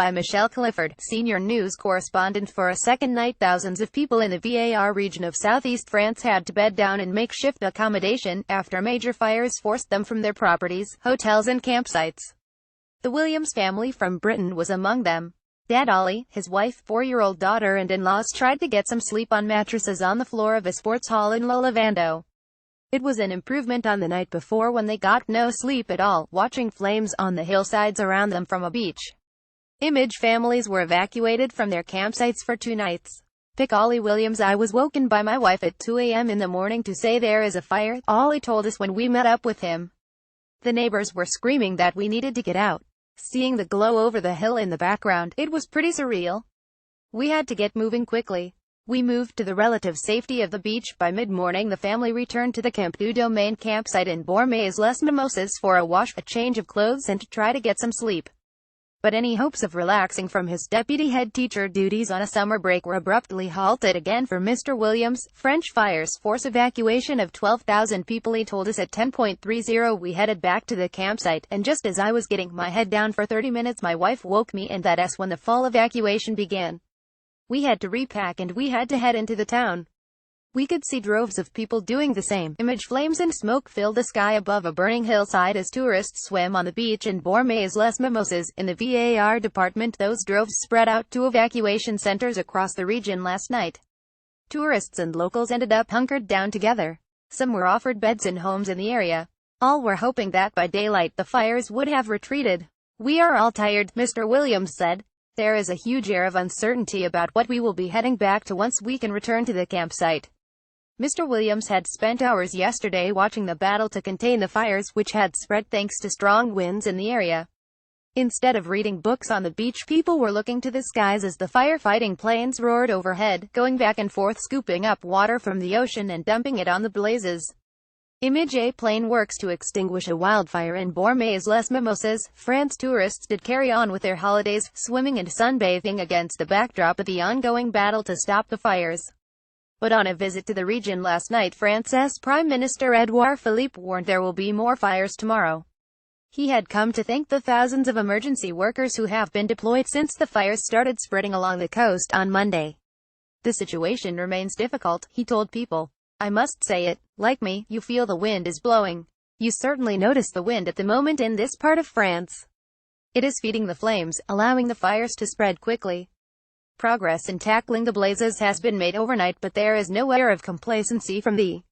by Michelle Clifford, senior news correspondent. For a second night, thousands of people in the VAR region of southeast France had to bed down in makeshift accommodation, after major fires forced them from their properties, hotels and campsites. The Williams family from Britain was among them. Dad Ollie, his wife, 4-year-old daughter and in-laws tried to get some sleep on mattresses on the floor of a sports hall in La Lavando. It was an improvement on the night before, when they got no sleep at all, watching flames on the hillsides around them from a beach. Image families were evacuated from their campsites for 2 nights. Pick Ollie Williams. I was woken by my wife at 2 a.m. in the morning to say there is a fire, Ollie told us when we met up with him. The neighbors were screaming that we needed to get out. Seeing the glow over the hill in the background, it was pretty surreal. We had to get moving quickly. We moved to the relative safety of the beach. By mid-morning, the family returned to the Camp du Domaine campsite in Bormes-les-Mimosas for a wash, a change of clothes and to try to get some sleep. But any hopes of relaxing from his deputy head teacher duties on a summer break were abruptly halted again for Mr. Williams. French fires force evacuation of 12,000 people. He told us at 10:30 we headed back to the campsite, and just as I was getting my head down for 30 minutes, my wife woke me, and that's when the full evacuation began. We had to repack and we had to head into the town. We could see droves of people doing the same. Image flames and smoke filled the sky above a burning hillside as tourists swam on the beach in Bormes-les-Mimosas, in the VAR department. Those droves spread out to evacuation centers across the region last night. Tourists and locals ended up hunkered down together. Some were offered beds in homes in the area. All were hoping that by daylight the fires would have retreated. We are all tired, Mr. Williams said. There is a huge air of uncertainty about what we will be heading back to once we can return to the campsite. Mr. Williams had spent hours yesterday watching the battle to contain the fires, which had spread thanks to strong winds in the area. Instead of reading books on the beach, people were looking to the skies as the firefighting planes roared overhead, going back and forth, scooping up water from the ocean and dumping it on the blazes. Image a plane works to extinguish a wildfire in Bormes-les-Mimosas, France. Tourists did carry on with their holidays, swimming and sunbathing against the backdrop of the ongoing battle to stop the fires. But on a visit to the region last night, France's Prime Minister Edouard Philippe warned there will be more fires tomorrow. He had come to thank the thousands of emergency workers who have been deployed since the fires started spreading along the coast on Monday. The situation remains difficult, he told people. I must say it, like me, you feel the wind is blowing. You certainly notice the wind at the moment in this part of France. It is feeding the flames, allowing the fires to spread quickly. Progress in tackling the blazes has been made overnight, but there is no air of complacency from the